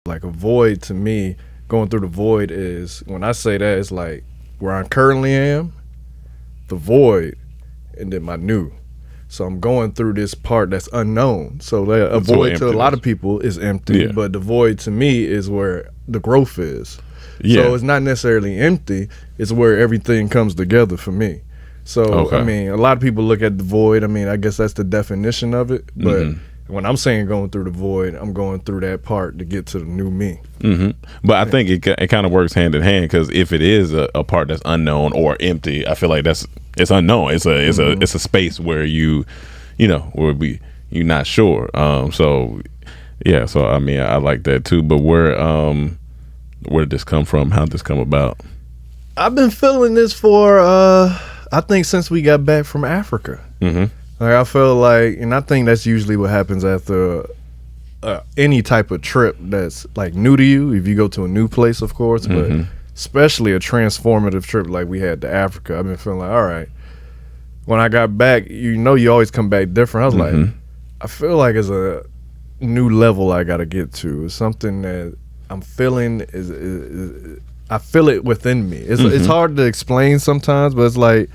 Like a void to me, going through the void is when I say that it's like where I currently am, the void, and then my new. So I'm going through this part that's unknown. So a That's what void to a lot emptiness. of people is empty, Yeah. but the void to me is where the growth is. Yeah. So it's not necessarily empty, it's where everything comes together for me. So Okay. I mean, a lot of people look at the void. I mean, I guess that's the definition of it. But when I'm saying going through the void, I'm going through that part to get to the new me. But I think it kind of works hand in hand, because if it is a part that's unknown or empty, I feel like it's unknown. It's a space where where you're not sure. So yeah. So I mean, I like that too. But where did this come from? How did this come about? I've been feeling this for I think since we got back from Africa. Like I feel like, and I think that's usually what happens after any type of trip that's like new to you. If you go to a new place, of course, but especially a transformative trip like we had to Africa. I've been feeling like, all right. When I got back, you always come back different. I was like, I feel like it's a new level I got to get to. It's something that I'm feeling is I feel it within me. It's hard to explain sometimes, but it's like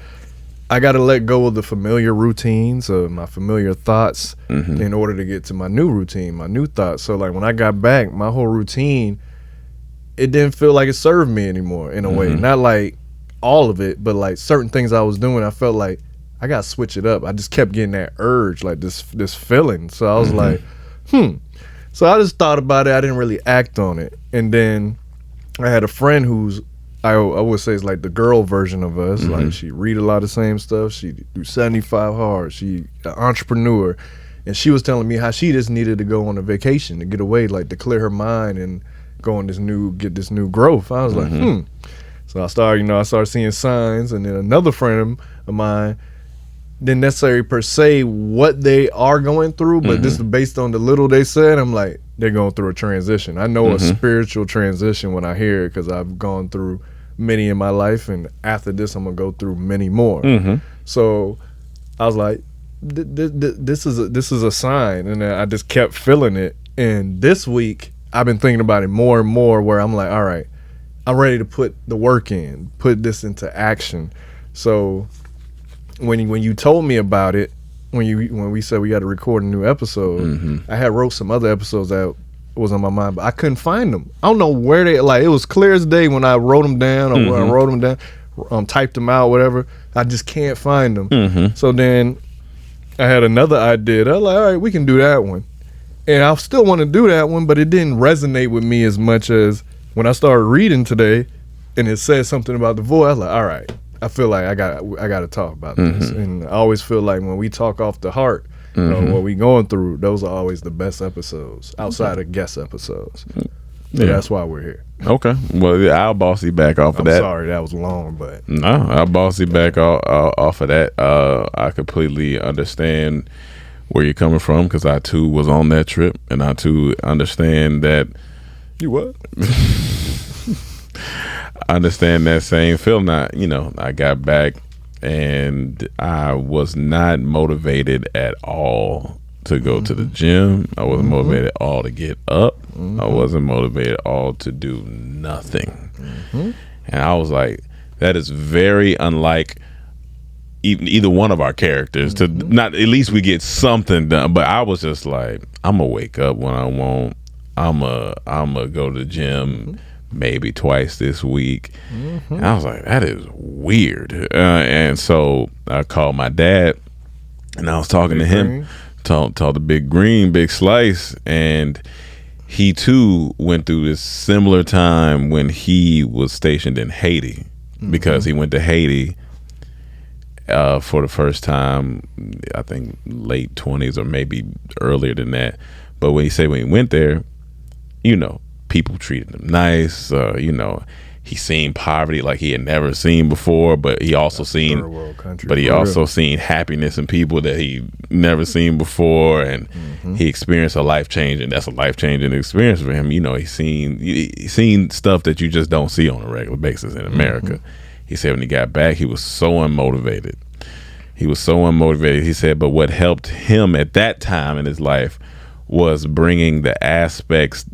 I got to let go of the familiar routines of my familiar thoughts in order to get to my new routine, my new thoughts. So like when I got back, my whole routine, it didn't feel like it served me anymore in a way. Not like all of it, but like certain things I was doing, I felt like I got to switch it up. I just kept getting that urge, like this feeling. So I was like, So I just thought about it. I didn't really act on it. And then I had a friend who's, I would say, is like the girl version of us. Like she read a lot of the same stuff. She do 75 hard. She an entrepreneur, and she was telling me how she just needed to go on a vacation to get away, like to clear her mind and go on get this new growth. I was like, So I started seeing signs, and then another friend of mine didn't necessarily per se what they are going through, but this is based on the little they said. I'm like, they're going through a transition. I know a spiritual transition when I hear it, because I've gone through many in my life, and after this I'm gonna go through many more. So I was like, this is a sign, and then I just kept feeling it. And this week I've been thinking about it more and more, where I'm like, all right, I'm ready to put the work in, put this into action. So when you told me about it, when we said we got to record a new episode, I had wrote some other episodes that was on my mind, but I couldn't find them. I don't know where they, like, it was clear as day when I wrote them down, or when I wrote them down, typed them out, whatever. I just can't find them. So then I had another idea. I was like, all right, we can do that one. And I still want to do that one, but it didn't resonate with me as much as when I started reading today and it said something about the voice. I was like, all right, I feel like I got to talk about this. And I always feel like when we talk off the heart, what we going through, those are always the best episodes outside of guest episodes. So that's why we're here. Okay. Well, yeah, I'll boss you back off of that. I'm sorry that was long, but no, I'll boss you back off of that. I completely understand where you're coming from, because I too was on that trip, and I too understand that. You what? I understand that same feeling. I got back and I was not motivated at all to go to the gym. I wasn't motivated at all to get up. I wasn't motivated at all to do nothing. And I was like, that is very unlike either one of our characters to not, at least we get something done. But I was just like, I'm gonna wake up when I want. I'm gonna go to the gym maybe twice this week. And I was like, that is weird. And so I called my dad, and I was talking to him, told the big slice, and he too went through this similar time when he was stationed in Haiti, because he went to Haiti for the first time, I think late 20s or maybe earlier than that. But when he went there, people treated him nice. He seen poverty like he had never seen before, but he also seen seen happiness in people that he never seen before, and he experienced a life changing experience for him. He seen stuff that you just don't see on a regular basis in America. He said when he got back, he was so unmotivated. He said, but what helped him at that time in his life was bringing the aspects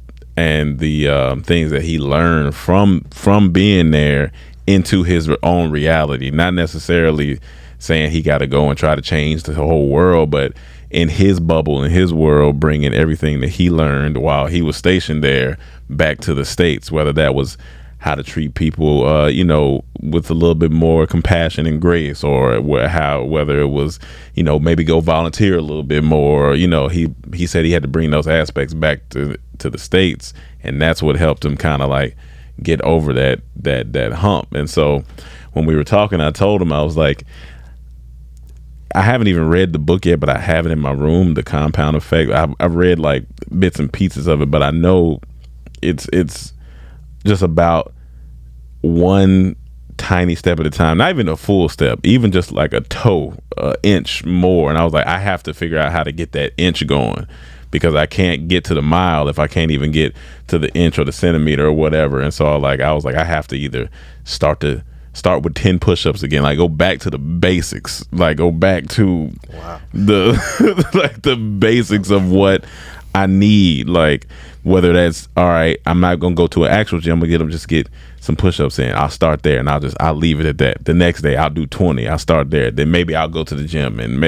and the things that he learned from being there into his own reality. Not necessarily saying he got to go and try to change the whole world, but in his bubble, in his world, bringing everything that he learned while he was stationed there back to the States, whether that was how to treat people, with a little bit more compassion and grace, or whether it was, maybe go volunteer a little bit more. He said he had to bring those aspects back to the States, and that's what helped him kind of like get over that hump. And so when we were talking, I told him, I was like, I haven't even read the book yet, but I have it in my room, The Compound Effect. I've read like bits and pieces of it, but I know it's just about one tiny step at a time, not even a full step, even just like a toe, inch more. And I was like, I have to figure out how to get that inch going, because I can't get to the mile if I can't even get to the inch or the centimeter or whatever. And so I was like, I have to either start with 10 push-ups again, like go back to the basics, like go back to the like the basics of what I need, like whether that's, all right, I'm not gonna go to an actual gym, I'm gonna get some push-ups in. I'll start there and I'll leave it at that. The next day I'll do 20. I'll start there. Then maybe I'll go to the gym, and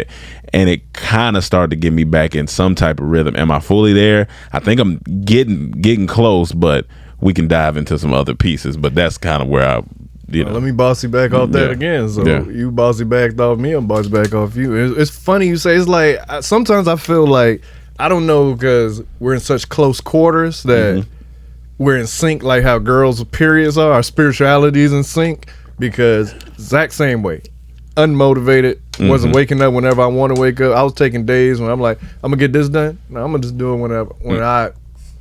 it kind of started to get me back in some type of rhythm. Am I fully there? I think I'm getting close, but we can dive into some other pieces. But that's kind of where let me boss you back off that again. So you bossy backed off me, I'm bossy back off you. It's funny you say. It's like sometimes I feel like, I don't know, because we're in such close quarters that we're in sync, like how girls' periods are. Our spirituality is in sync, because Zach same way. Unmotivated, wasn't waking up whenever I want to wake up. I was taking days when I'm like, I'm gonna get this done. No, I'm gonna just do it when I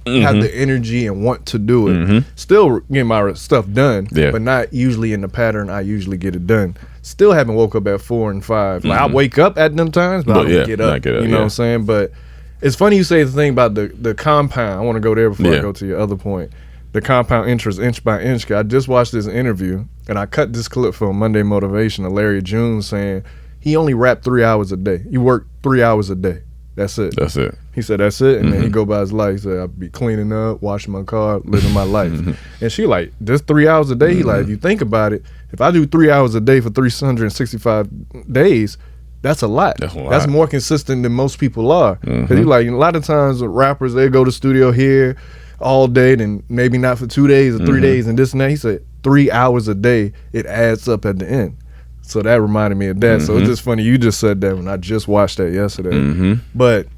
have the energy and want to do it. Still getting my stuff done, but not usually in the pattern I usually get it done. Still haven't woke up at 4 and 5. Like I wake up at them times, but I don't get up. You know what I'm saying? But it's funny you say the thing about the compound. I want to go there before I go to your other point. The compound interest, inch by inch. I just watched this interview, and I cut this clip from Monday Motivation of Larry June saying he only rapped 3 hours a day. He worked 3 hours a day. That's it. He said that's it, and then he go by his life. He said, I'll be cleaning up, washing my car, living my life. And she like, just 3 hours a day. He like, if you think about it, if I do 3 hours a day for 365 days, that's a lot. That's more consistent than most people are. Because he like, a lot of times rappers, they go to studio here all day, then maybe not for 2 days or 3 days and this and that. He said 3 hours a day, it adds up at the end. So that reminded me of that. So it's just funny you just said that when I just watched that yesterday. But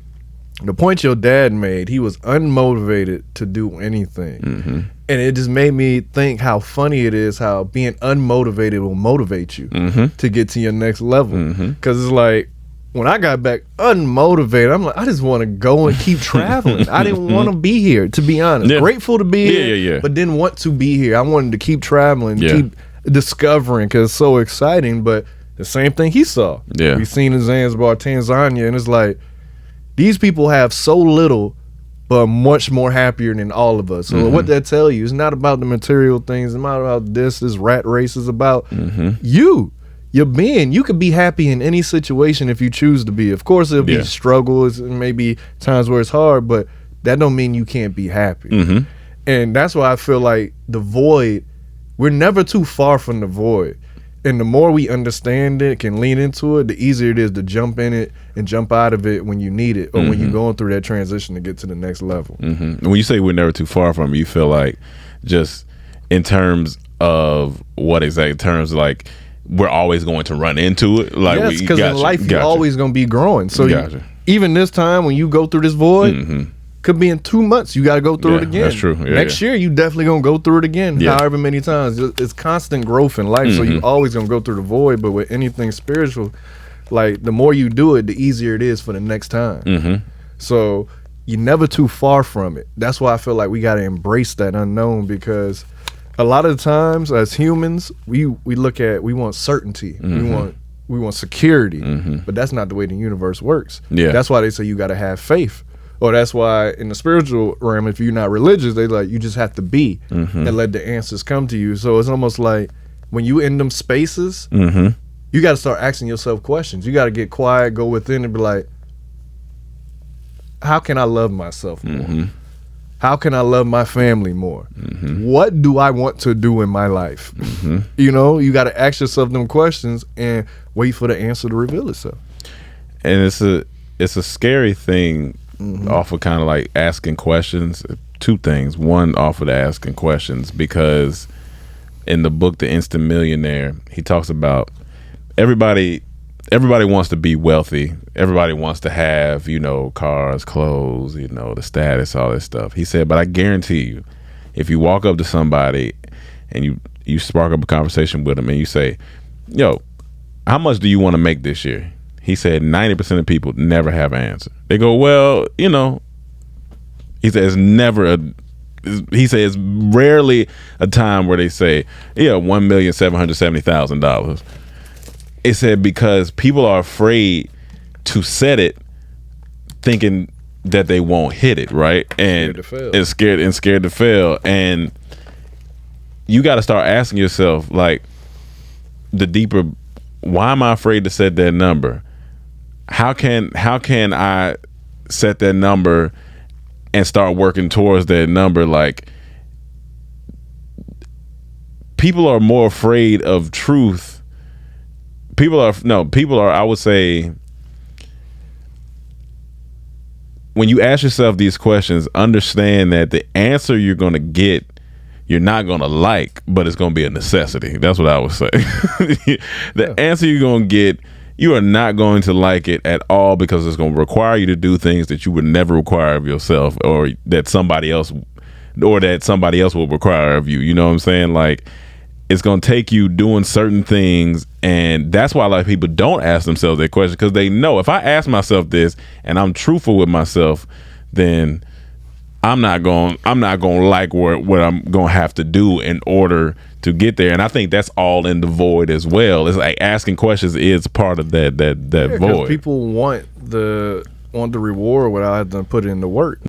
the point your dad made, he was unmotivated to do anything. And it just made me think how funny it is how being unmotivated will motivate you to get to your next level. Because it's like, when I got back unmotivated, I'm like, I just want to go and keep traveling. I didn't want to be here, to be honest. Grateful to be here, but didn't want to be here. I wanted to keep traveling, keep discovering, because it's so exciting. But the same thing he saw. We seen in Zanzibar, Tanzania, and it's like, these people have so little, but much more happier than all of us. So what that tell you, it's not about the material things. It's not about this rat race. Is about your being. You could be happy in any situation if you choose to be. Of course, there'll be struggles and maybe times where it's hard, but that don't mean you can't be happy. And that's why I feel like the void, we're never too far from the void. And the more we understand it, can lean into it, the easier it is to jump in it and jump out of it when you need it, or when you're going through that transition to get to the next level. When you say we're never too far from it, you feel like just in terms of what exactly? In terms of like, we're always going to run into it? Like, yes, because in life you're always going to be growing. So even this time when you go through this void, could be in 2 months, you got to go through it again. That's true. Next year, you definitely going to go through it again, however many times. It's constant growth in life, so you always going to go through the void. But with anything spiritual, like, the more you do it, the easier it is for the next time. So you're never too far from it. That's why I feel like we got to embrace that unknown, because a lot of the times as humans, we want certainty. We want security, but that's not the way the universe works. That's why they say you got to have faith. Or that's why in the spiritual realm, if you're not religious, they like, you just have to be and let the answers come to you. So it's almost like when you in them spaces, you got to start asking yourself questions. You got to get quiet, go within and be like, how can I love myself more? How can I love my family more? What do I want to do in my life? You know, you got to ask yourself them questions and wait for the answer to reveal itself. And it's a scary thing off of kind of like asking questions. Two things. One, off of the asking questions, because in the book The Instant Millionaire, he talks about everybody wants to be wealthy. Everybody wants to have, you know, cars, clothes, you know, the status, all this stuff. He said, but I guarantee you, if you walk up to somebody and you spark up a conversation with them and you say, yo, how much do you want to make this year? He said 90% of people never have an answer. They go, well, you know, he says it's rarely a time where they say, yeah, $1,770,000. It said because people are afraid to set it, thinking that they won't hit it, right? And scared to fail. And you got to start asking yourself, like, the deeper, why am I afraid to set that number? How can I set that number and start working towards that number? Like, people are more afraid of truth. People are, I would say, when you ask yourself these questions, understand that the answer you're going to get, you're not going to like, but it's going to be a necessity. That's what I would say. The answer you're going to get, you are not going to like it at all, because it's going to require you to do things that you would never require of yourself, or that somebody else will require of you. You know what I'm saying? Like, it's going to take you doing certain things, and that's why a lot of people don't ask themselves that question, because they know if I ask myself this and I'm truthful with myself, then I'm not going to like what I'm going to have to do in order to get there. And I think that's all in the void as well. It's like asking questions is part of that void. People want the reward without having to put in the work.